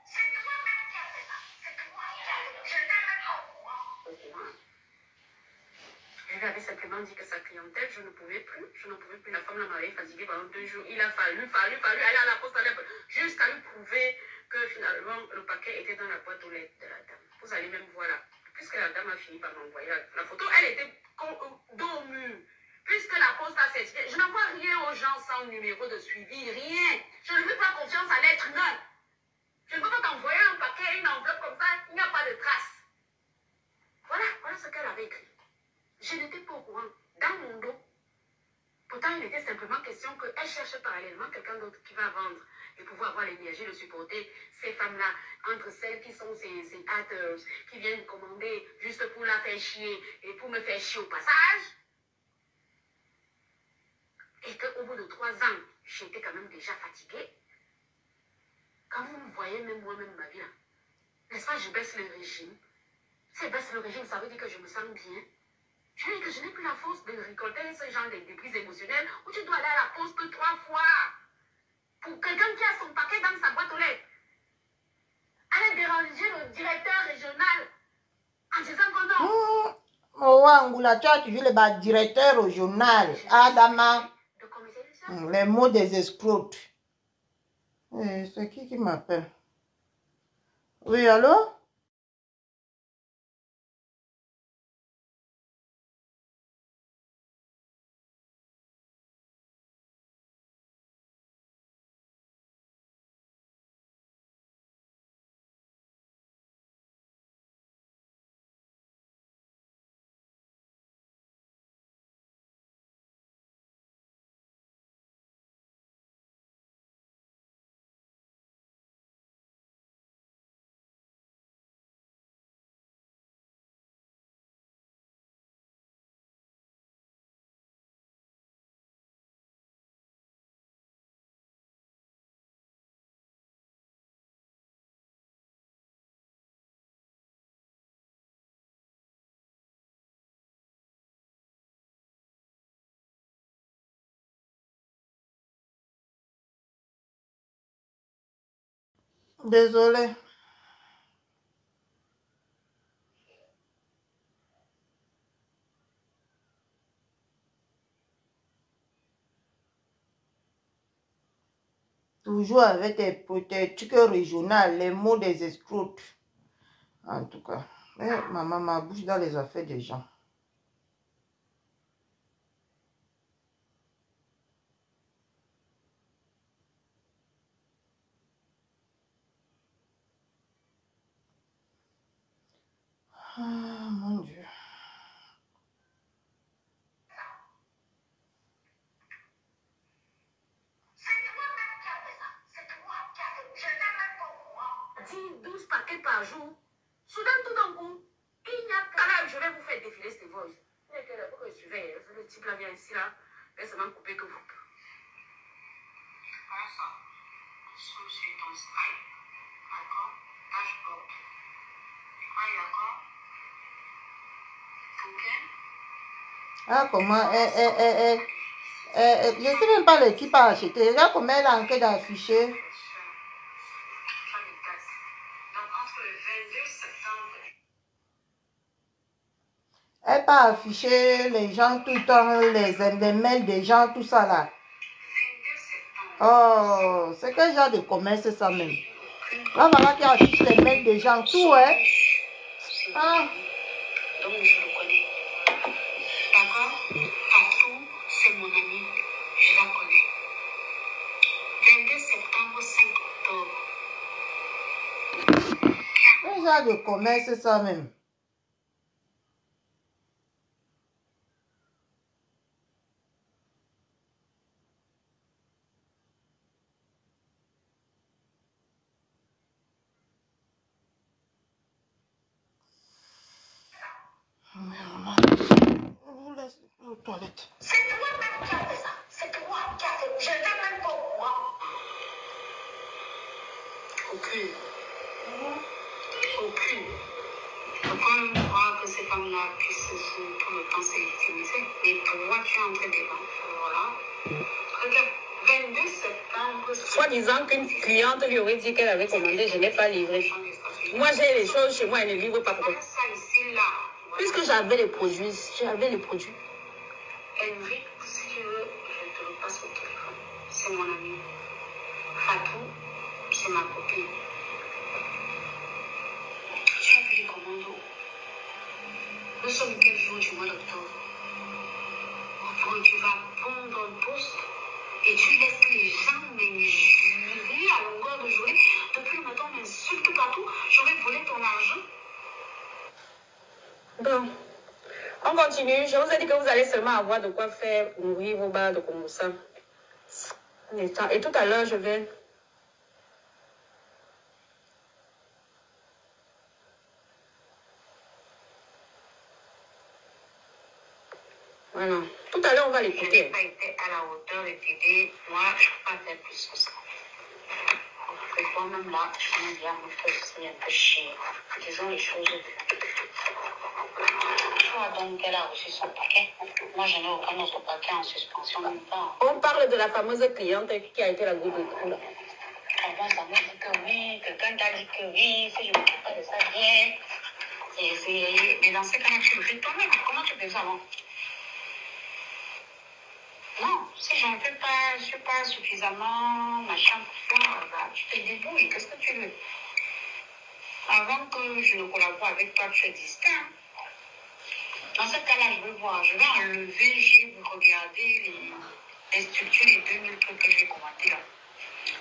C'est toi-même qui as fait ça. C'est toi qui as fait ça. Je n'étais même pas au courant. Je lui avais simplement dit que sa clientèle, je ne pouvais plus. Je ne pouvais plus. La femme m'avait fatiguée pendant 2 jours. Il a fallu aller à la poste à l'heure jusqu'à lui prouver que finalement le paquet était dans la boîte aux lettres de la dame. Vous allez même voir là. Puisque la dame a fini par m'envoyer la photo, elle était dos au mur. Puisque la poste a certifié, je n'envoie rien aux gens sans numéro de suivi, rien. Je ne fais pas confiance à l'être humain. Je ne peux pas t'envoyer un paquet, une enveloppe comme ça, il n'y a pas de trace. Voilà ce qu'elle avait écrit. Je n'étais pas au courant. Dans mon dos. Pourtant, il était simplement question qu'elle cherche parallèlement quelqu'un d'autre qui va vendre et pouvoir avoir l'énergie de supporter ces femmes-là, entre celles qui sont ces haters, qui viennent commander juste pour la faire chier et pour me faire chier au passage. Et qu'au bout de 3 ans, j'étais quand même déjà fatiguée. Quand vous me voyez, même moi-même, ma vie là, n'est-ce pas, je baisse le régime. Si je baisse le régime, ça veut dire que je me sens bien. Je dis que je n'ai plus la force de récolter ce genre de déprises émotionnelles où tu dois aller à la poste 3 fois pour quelqu'un qui a son paquet dans sa boîte aux lettres. Aller déranger le directeur régional en disant que non. Oh, Angoula, tu as toujours le directeur au journal. Adama. Les mots des escrocs. C'est qui m'appelle? Oui, allô? Désolé. Toujours avec tes trucs régionaux, les mots des escrocs. En tout cas, maman m'a bouche dans les affaires des gens. Ah, mon Dieu. Dit 12 paquets par jour. Soudain, tout d'un coup, il n'y a qu'à là, je vais vous faire défiler cette voice. Il y a que là, pourquoi je surveille. Le type là vient ici, là. Laisse-moi couper que vous. Prends ça. Sur ton style. D'accord? Dashboard. Ah, d'accord? Ok? Ah, comment je ne sais même pas qui a acheté. Regarde comment elle a en train d'afficher. Donc, entre le 22 septembre. Elle pas affiché les gens tout le temps, les mails des gens, tout ça là. 22 septembre. Oh, c'est quel genre de commerce c'est ça même? Là, voilà qui affiche les mails des gens, tout, hein? Ah. Donc, je le connais. D'accord? Tatou, c'est mon ami. Je la connais. 22 septembre, 5 octobre. Quel genre de commerce c'est ça même? Aux toilettes. C'est toi-même qui as fait ça. C'est toi qui as fait. Je n'ai même pas au courant. Aucune. Aucune. Pourquoi croire que ces femmes-là puissent tout le temps se victimiser? Mais pourquoi tu es en train de vendre? Voilà. Regarde, 22 septembre. Soi-disant qu'une cliente lui aurait dit qu'elle avait commandé, je n'ai pas livré. Moi, j'ai les choses chez moi, elle ne livre pas. Pourquoi? Ça ici, là. Puisque j'avais les produits, Henrik, si tu veux, je te le passe au téléphone. C'est mon ami. Fatou, c'est ma copine. Tu as vu les commandos? Nous sommes quel jour du mois d'octobre? Tu vas prendre un poste et tu laisses les gens m'injurer à longueur de journée. Depuis le matin, on m'insulte partout. J'aurais volé ton argent. Bon, on continue. Je vous ai dit que vous allez seulement avoir de quoi faire nourrir vos barres de Kombucha. Et tout à l'heure, je vais... Voilà. Tout à l'heure, on va Je n'ai l'écouter. pas été à la hauteur de t'aider. Moi, je ne peux pas faire plus que ça. Et toi-même là, on est bien aussi un peu chier. Disons les choses. Tu vois donc qu'elle a reçu son paquet. Moi, je n'ai aucun autre paquet en suspension, même pas. On parle de la fameuse cliente qui a été la goutte de cou. Avant, ça me dit que oui, quelqu'un t'a dit que oui, si je ne m'occupe pas de ça, bien. Mais dans ce cas-là, tu le fais toi-même. Comment tu fais ça avant? Non, si je ne fais pas, je ne suis pas suffisamment machin pour faire, bah, tu te débrouilles. Qu'est-ce que tu veux? Avant que je ne collabore avec toi, tu es distinct. Dans ce cas-là, je vais voir. Je vais enlever, je vais regarder les structures, les 2000 trucs que j'ai commandés là.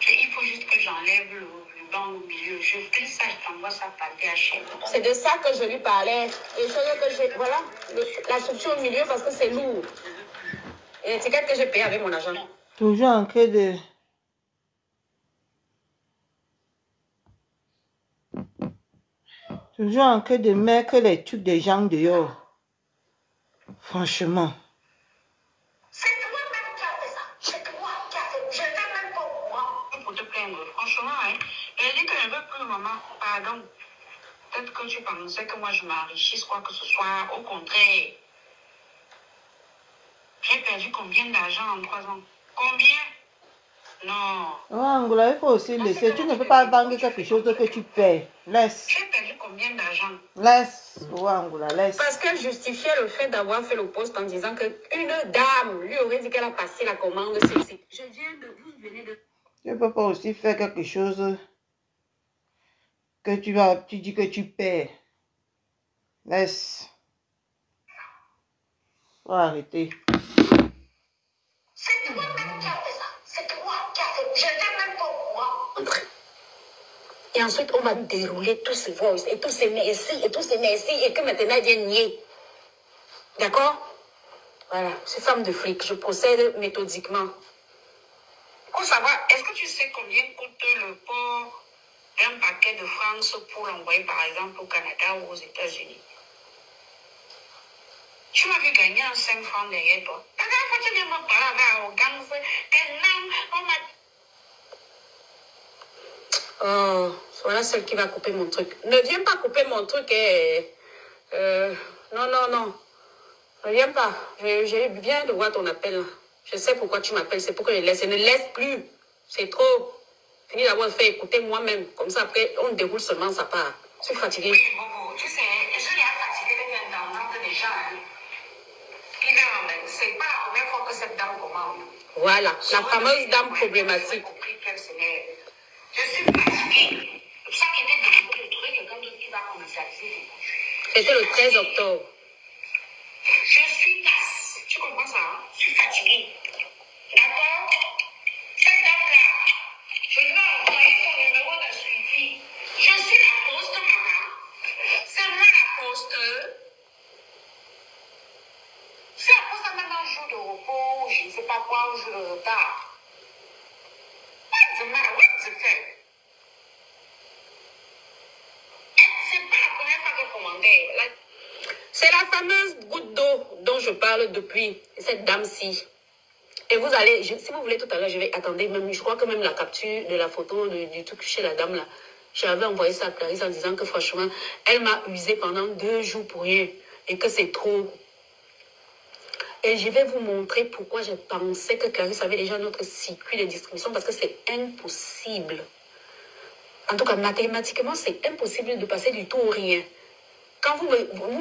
Et il faut juste que j'enlève le banc au milieu. Je fais ça, je t'envoie ça par DHL. C'est de ça que je lui parlais. Et que j'ai, voilà, la structure au milieu parce que c'est lourd. Et l'étiquette que j'ai payée avec mon argent. Toujours en train de... Toujours en train de mettre les trucs des gens dehors. Franchement. C'est toi-même qui as fait ça. C'est toi qui as fait. Je n'ai même pas au courant. Pour te plaindre, franchement, hein. Elle dit que je ne veux plus, maman. Pardon. Peut-être que tu pensais que moi je m'enrichisse, quoi que ce soit. Au contraire. J'ai perdu combien d'argent en 3 ans? Combien? Non. Oh, Angola, il faut aussi laisser. Tu ne peux pas vendre quelque chose que tu paies. Laisse. J'ai perdu combien d'argent? Laisse. Oh, Angola, laisse. Parce qu'elle justifiait le fait d'avoir fait le poste en disant qu'une dame lui aurait dit qu'elle a passé la commande sur le site. Je viens de vous venir de... Tu ne peux pas aussi faire quelque chose que tu dis que tu perds. Laisse. Faut arrêter. C'est toi-même qui as fait ça. C'est toi qui as fait. Je n'étais même pas au courant. Et ensuite, on va dérouler tous ces voices et tous ces merci et tous ces merci et que maintenant, il vient nier. D'accord? Voilà. C'est femme de flic. Je procède méthodiquement. Pour savoir, est-ce que tu sais combien coûte le port d'un paquet de France pour l'envoyer, par exemple, au Canada ou aux États-Unis? Tu m'as vu gagner en 5 francs derrière toi. La dernière fois, tu viens me parler avec arrogance. Oh, voilà celle qui va couper mon truc. Ne viens pas couper mon truc. Non, non, non. Ne viens pas. J'ai bien de voir ton appel. Je sais pourquoi tu m'appelles. C'est pour que je laisse. Ne laisse plus. C'est trop. Fini d'avoir fait écouter moi-même. Comme ça, après, on déroule seulement sa part. Je suis fatiguée. Oui, Bobo, tu sais, je l'ai fatiguée depuis un temps déjà. C'est pas la première fois que cette dame commande. Voilà, la fameuse dame problématique. Je suis fatiguée. Ça qui était dans le truc, et comme qui va commercialiser. C'était le 13 octobre. Je suis tasse. Tu comprends ça? Hein? Je suis fatiguée. D'accord? Cette dame-là, je lui ai envoyé son numéro de suivi. Je suis la poste, maman. C'est moi la poste. Si la poste a même un jour de repos, je ne sais pas quoi, un jour de retard. What's the matter? What's the thing? C'est pas la première fois que commandais. C'est la fameuse goutte d'eau dont je parle depuis, cette dame-ci. Et vous allez, si vous voulez tout à l'heure, je vais attendre, même, je crois que même la capture de la photo du truc chez la dame là, j'avais envoyé ça à Clarisse en disant que franchement, elle m'a usé pendant 2 jours pour rien et que c'est trop. Et je vais vous montrer pourquoi je pensais que Clarisse avait déjà notre circuit de distribution parce que c'est impossible. En tout cas, mathématiquement, c'est impossible de passer du tout au rien. Quand vous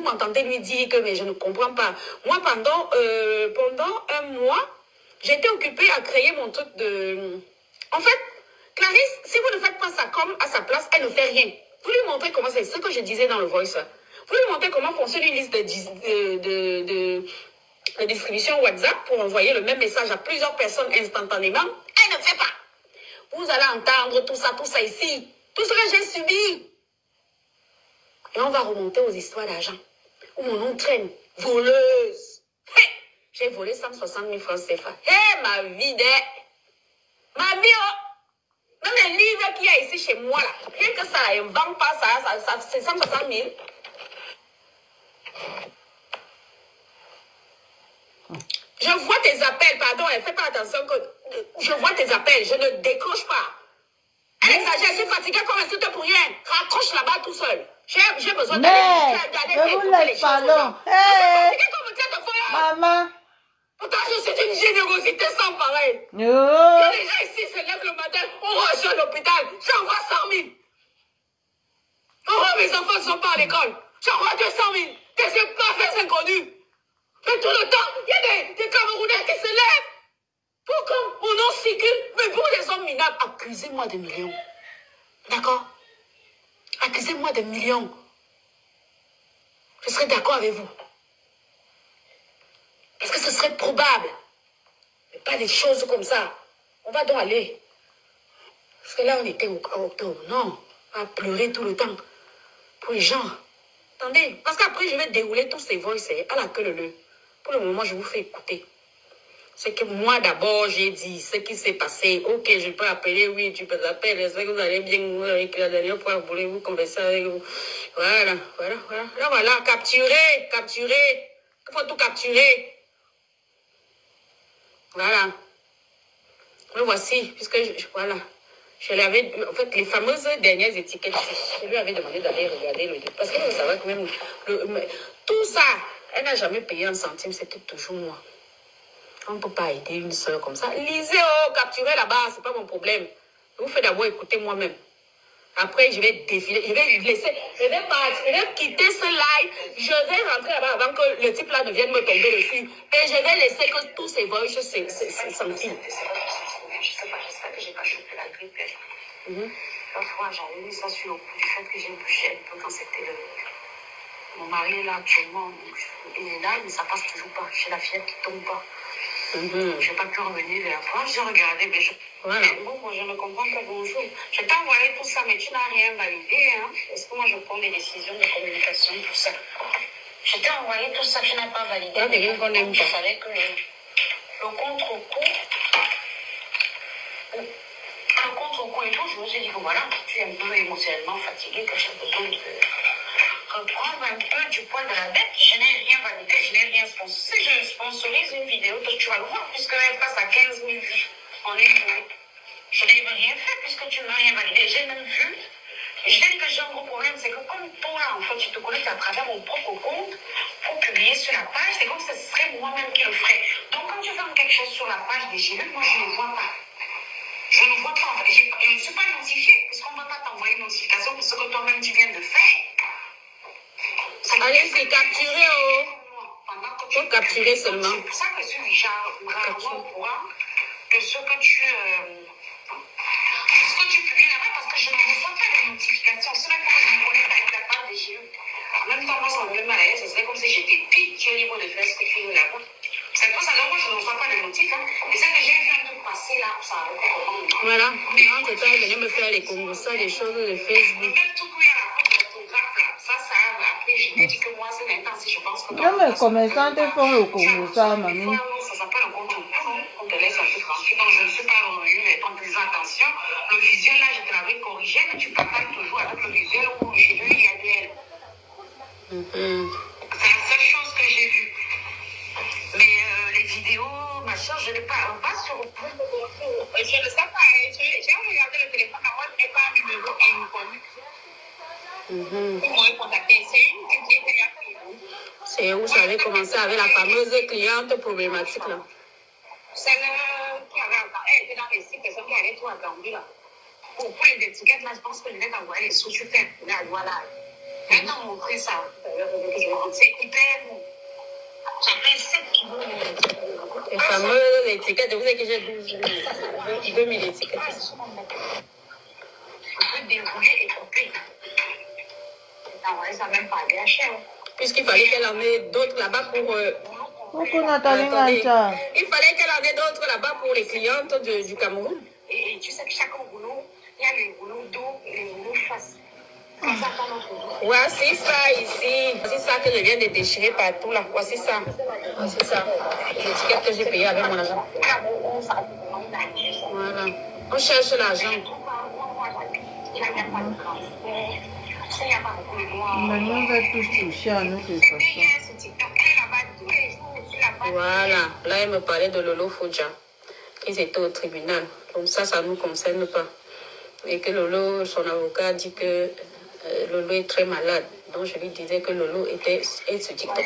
m'entendez lui dire que mais je ne comprends pas. Moi, pendant un mois, j'étais occupée à créer mon truc de... En fait, Clarisse, si vous ne faites pas ça comme à sa place, elle ne fait rien. Vous lui montrez comment c'est ce que je disais dans le voice. Vous lui montrez comment fonctionne une liste de distribution WhatsApp pour envoyer le même message à plusieurs personnes instantanément. Elle ne fait pas. Vous allez entendre tout ça ici. Tout ce que j'ai subi. Et on va remonter aux histoires d'argent. Où mon nom traîne. Voleuse. Hey, j'ai volé 160 000 francs CFA. Hey, ma vie Ma vie, oh. Même les livres qu'il y a ici chez moi, là. Rien que ça, ne vend pas ça c'est 160 000. Je vois tes appels, pardon, fais pas attention que... Je vois tes appels, je ne décroche pas. Elle exagère, je suis fatiguée comme un insulte pour rien. Raccroche là-bas tout seul. J'ai besoin d'aller écouter les choses. Maman. Pourtant, je suis d'une générosité sans pareil. Oh. Les gens ici se lèvent le matin, on reçoit à l'hôpital, j'envoie 100 000. Oh, mes enfants ne sont pas à l'école, j'envoie 200 000. Des parfaits inconnus. Mais tout le temps, il y a des Camerounais qui se lèvent. Pour que mon nom circule, mais pour les hommes minables, accusez-moi de millions. D'accord? Accusez-moi de millions. Je serai d'accord avec vous. Parce que ce serait probable. Mais pas des choses comme ça. On va donc aller. Parce que là, on était en octobre. Non. On va pleurer tout le temps. Pour les gens. Attendez. Parce qu'après, je vais dérouler tous ces voices à la queue leu. Pour le moment, je vous fais écouter. C'est que moi, d'abord, j'ai dit ce qui s'est passé. Ok, je peux appeler, oui, tu peux appeler. J'espère que vous allez bien avec la dernière fois. Voulez-vous converser avec vous? Voilà. Là, voilà, capturer. Il faut tout capturer. Voilà. Me voici, puisque, voilà. Je lui avais, en fait, les fameuses dernières étiquettes, je lui avais demandé d'aller regarder le livre. Parce que vous savez quand même, tout ça, elle n'a jamais payé un centime, c'était toujours moi. On ne peut pas aider une soeur comme ça. Lisez, capturez là-bas, c'est pas mon problème. Je vous fais d'abord écouter moi-même. Après, je vais défiler, je vais laisser, je vais quitter ce live, je vais rentrer là-bas avant que le type là ne vienne me tomber dessus. Et je vais laisser que tous ces voices s'enfilent. Je sais pas, j'espère que j'ai pas chopé là. répète. L'autre fois, j'avais mis ça sur le coup du fait que j'ai bougé un peu quand c'était le... Mon mari est là actuellement, donc il est là, mais ça passe toujours pas. J'ai la fillette qui tombe pas. Je n'ai pas pu revenir vers toi. J'ai regardé, mais voilà. Bon, moi, je ne comprends pas. Bonjour. Je t'ai envoyé tout ça, mais tu n'as rien validé. Hein? Parce que moi, je prends des décisions de communication pour ça. Je t'ai envoyé tout ça, tu n'as pas validé. Ah, mais qu'on aime pas. Je savais que le contre-coup et tout, je me suis dit que voilà, tu es un peu émotionnellement fatigué, que j'ai besoin de reprendre un peu du poids de la bête. Je n'ai rien validé, je n'ai rien sponsorisé. Si je sponsorise une vidéo, tu vas le voir, puisqu'elle passe à 15 000 vues en une journée. Je n'ai rien fait puisque tu n'as rien validé. J'ai même vu. Je t'ai dit que j'ai un gros problème, c'est que comme toi, en fait, tu te connectes à travers mon propre compte pour publier sur la page, c'est comme si ce serait moi-même qui le ferais. Donc quand tu fais quelque chose sur la page des Gilles, moi je ne vois pas. Je ne vois pas, en fait. Je ne suis pas notifiée, puisqu'on ne va pas t'envoyer une notification pour ce que toi-même tu viens de faire. Allez, c'est capturé, oh. Faut capturer seulement. C'est pour ça que je suis rarement au courant de ce que tu publies là-bas, parce que je ne reçois pas les notifications. C'est même quand je me connecte avec la page des GE. En même temps, moi, ça me met mal à l'aise. Ce serait comme si j'étais piquée libre de faire ce que tu veux là-bas. C'est pour ça que moi, je ne reçois pas les notifs. Hein. Et c'est que j'ai vu un truc passer là, ça a recommandé. Voilà. Non, c'est pas venu me faire les conversations, les choses de Facebook. Même tout il y a la faute d'orthographe là. Ça après, je me dis que moi, c'est maintenant si je pense que... Non, mais commerçants te font le Congo, ça, mamie. Ça s'appelle le compte. On te laisse un peu tranquille. Donc, je ne suis pas revenue, mais en faisant attention. Le visuel, là, je te l'avais corrigé, mais tu parles toujours avec le visuel où j'ai vu, il y a des L. C'est la seule chose que j'ai vue. Mais les vidéos, machin, je n'ai pas. On passe sur. Je ne sais pas. J'ai regardé le téléphone, moi, je n'ai pas un numéro inconnu. Ils m'ont contacté. C'est une qui était là. C'est où ça avait commencé avec la fameuse cliente problématique là. Celle qui avait été dans les sites, celle qui avait tout attendu là. Pour les étiquettes, là, je pense que je vais t'envoyer les sous-titres. Voilà. Maintenant, montrer ça. C'est hyper. Ça fait 7 kilos. Les fameuses étiquettes, vous savez que j'ai 2000 étiquettes. Je peux dérouler et couper. Ça même pas bien cher. Puisqu'il fallait qu'elle en ait d'autres là-bas pour... Attendez. Il fallait qu'elle en ait d'autres là-bas pour les clientes du Cameroun. Et tu sais que chaque boulot, il y a les boulots dos et les boulots face. Voici ça ici. Voici ça que je viens de déchirer partout là. Voici ça. Voici ça. L'étiquette que j'ai payée avec mon argent. Voilà. On cherche l'argent. Mais nous, on va tous toucher à nous de toute façon. Voilà. Là, elle me parlait de Lolo Fodja. Ils étaient au tribunal. Donc ça ne nous concerne pas. Et que Lolo, son avocat, dit que Lolo est très malade. Donc je lui disais que Lolo est sur TikTok. Elle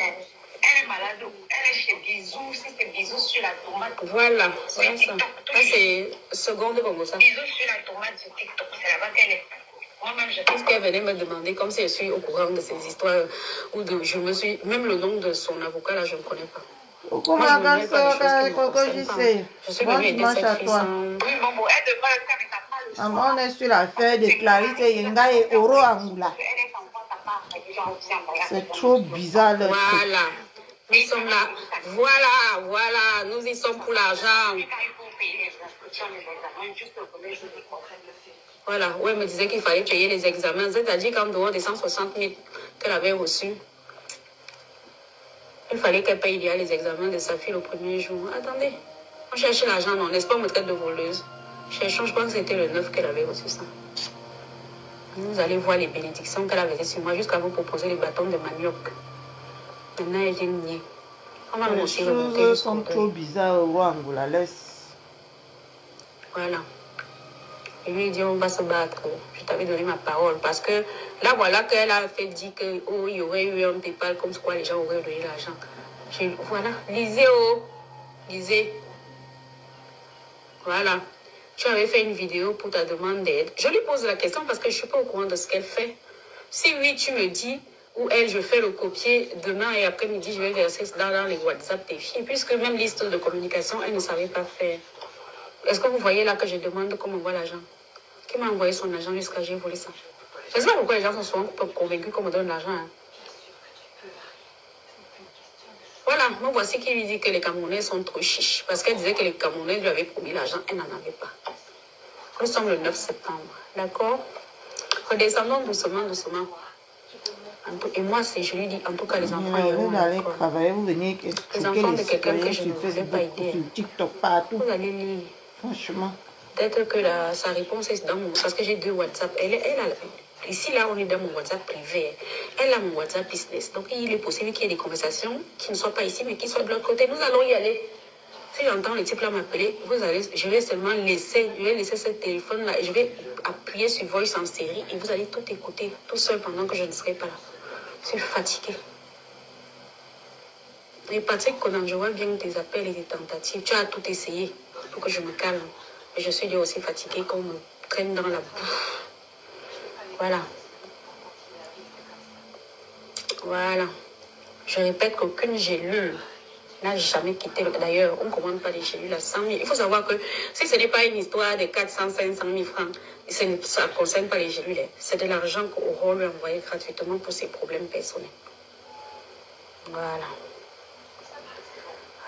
est malade. Elle est chez Bisous. C'est Bisous sur la tomate. Voilà. Voilà ça. Ça c'est seconde comme ça. Bisous sur la tomate sur TikTok. C'est là-bas qu'elle est. Moi-même, je pense qu'elle venait me demander, comme si je suis au courant de ces histoires, ou de, je me suis, même le nom de son avocat là, je ne connais pas. Moi, je ne sais je suis venue aider cette fille sans... Oui, bon, elle devrait le faire, mais t'as pas le choix. On est sur l'affaire de Clarisse Yenga et Oro Angoula. C'est trop bizarre. Voilà. Nous sommes là. Voilà. Nous y sommes pour l'argent. Voilà. Oui, elle me disait qu'il fallait payer les examens. C'est-à-dire qu'en dehors des 160 000 qu'elle avait reçus, il fallait qu'elle paye les examens de sa fille le premier jour. Attendez. On cherche l'argent, non. N'est-ce pas, on me traite de voleuse. Cherchons, je crois que c'était le 9 qu'elle avait reçu ça. Vous allez voir les bénédictions qu'elle avait sur moi jusqu'à vous proposer les bâtons de manioc. Maintenant, elle vient nier. Les choses sont trop bizarres au Angola. Laisse. Voilà. Je lui ai dit, on va se battre. Je t'avais donné ma parole. Parce que là, voilà qu'elle a fait dire qu'il y aurait eu un PayPal comme quoi les gens auraient donné l'argent. Voilà. Lisez. Voilà. Tu avais fait une vidéo pour ta demande d'aide. Je lui pose la question parce que je ne suis pas au courant de ce qu'elle fait. Si oui, tu me dis, ou elle, je fais le copier demain et après-midi, je vais verser dans les WhatsApp des filles. Puisque même liste de communication, elle ne savait pas faire. Est-ce que vous voyez là que je demande comment on voit l'argent? qui m'a envoyé son argent jusqu'à j'ai volé ça. Je ne sais pas pourquoi les gens sont souvent convaincus qu'on me donne l'argent. Hein. Voilà, moi voici qui lui dit que les Camerounais sont trop chiches. Parce qu'elle disait que les Camerounais lui avaient promis l'argent, elle n'en avait pas. Nous sommes le 9 septembre, d'accord? Redescendons doucement, doucement. Et moi, je lui dis, en tout cas, les enfants iront à l'école. Vous venez les enfants de quelqu'un que je ne voulais pas aider. Sur TikTok, partout. Vous allez lire. Franchement. Peut-être que sa réponse est dans mon... Parce que j'ai 2 WhatsApp. Ici, là, on est dans mon WhatsApp privé. Elle a mon WhatsApp business. Donc, il est possible qu'il y ait des conversations qui ne soient pas ici, mais qui soient de l'autre côté. Nous allons y aller. Si j'entends le type là m'appeler, je vais seulement laisser ce téléphone-là et je vais appuyer sur Voice en série et vous allez tout écouter, tout seul pendant que je ne serai pas là. Je suis fatiguée. Et Patrick Conan, je vois bien tes appels et tes tentatives. Tu as tout essayé pour que je me calme. Mais je suis aussi fatiguée qu'on me traîne dans la boue. Voilà. Voilà. Je répète qu'aucune gélule n'a jamais quitté. D'ailleurs, on ne commande pas des gélules à 100 000. Il faut savoir que si ce n'est pas une histoire de 400, 500 000 francs, ça ne concerne pas les gélules. C'est de l'argent qu'Aurore lui a envoyé gratuitement pour ses problèmes personnels. Voilà.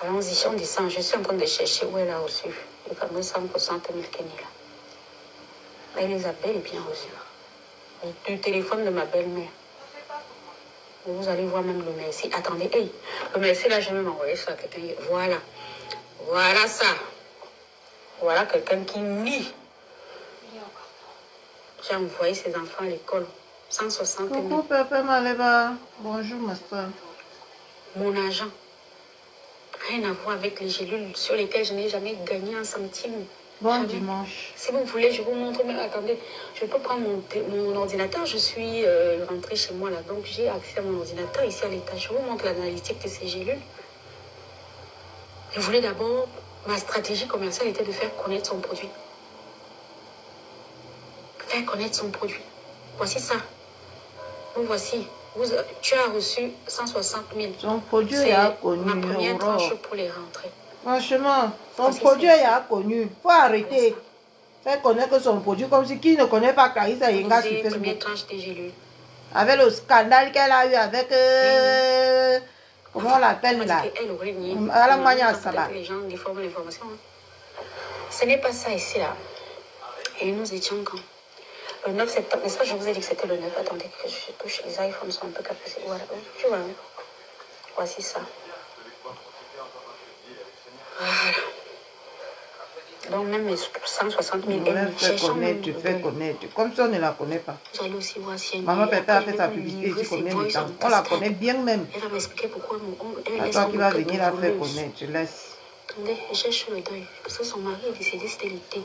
Allons-y, on descend. Je suis en train de chercher où elle a reçu le fameux 160 000 Kenny là. Elle les appelle et bien reçu. Du téléphone de ma belle-mère. Vous allez voir même le merci. Attendez, hey, le merci là, je vais m'envoyer ça à quelqu'un. Voilà. Voilà ça. Voilà quelqu'un qui lit. J'ai envoyé ses enfants à l'école. 160 000. Coucou, Papa Maleba. Bonjour, ma soeur. Mon argent. Rien à voir avec les gélules sur lesquelles je n'ai jamais gagné un centime. Bon jamais. dimanche. Si vous voulez, je vous montre. Mais attendez, je peux prendre mon ordinateur. Je suis rentrée chez moi là. Donc, j'ai accès à mon ordinateur ici à l'étage. Je vous montre l'analytique de ces gélules. Je voulais d'abord... Ma stratégie commerciale était de faire connaître son produit. Faire connaître son produit. Voici ça. Vous voici. Tu as reçu 160 000. Son produit est connu. Ma première tranche pour les rentrées. Franchement, son produit est connu. Il faut arrêter. Faire connaître son produit comme si qui ne connaît pas Kaïsa Yenga sur Facebook. Première tranche des gélules. Avec le scandale qu'elle a eu avec... comment on l'appelle là? Elle aurait nié. À la manière ça va. Les gens déforment l'information. Ce n'est pas ça ici là. Et nous étions quand? Le 9 septembre. N'est-ce pas, je vous ai dit que c'était le 9. Attendez que je touche. Les iPhones sont un peu capricieux. Voilà. Tu vois. Voici ça. Voilà. Donc même les 160 000 tu fais connaître. Comme ça, on ne la connaît pas. J'allais aussi voir si elle... Maman Pépé a fait sa publicité ici combien de temps? On la connaît bien même. Elle va m'expliquer pourquoi mon oncle... C'est toi qui vas venir la faire connaître. Je laisse. Attendez, je cherche le deuil. Parce que son mari est décédé, c'était l'été.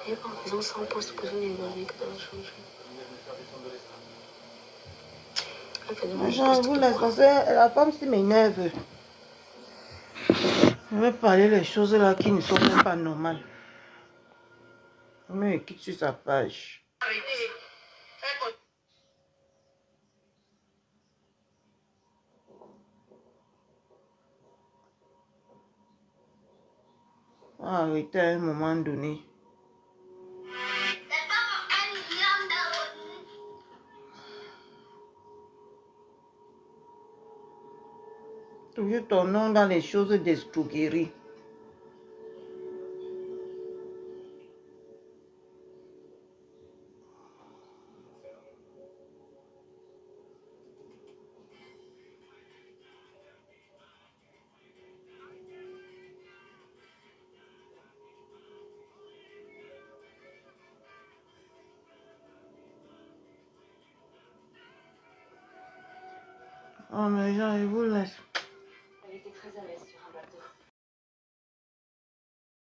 Et bon, ils ont 100 postes pour une évoluer que ça va changer. Je vous laisse parce que la femme s'y m'énerve. Je vais parler les choses là qui ne sont même pas normales. Je me quitte sur sa page. Arrêtez à un moment donné. Toujours ton nom dans les choses d'escroquerie. Oh mais je vous laisse. Elle était très à l'aise sur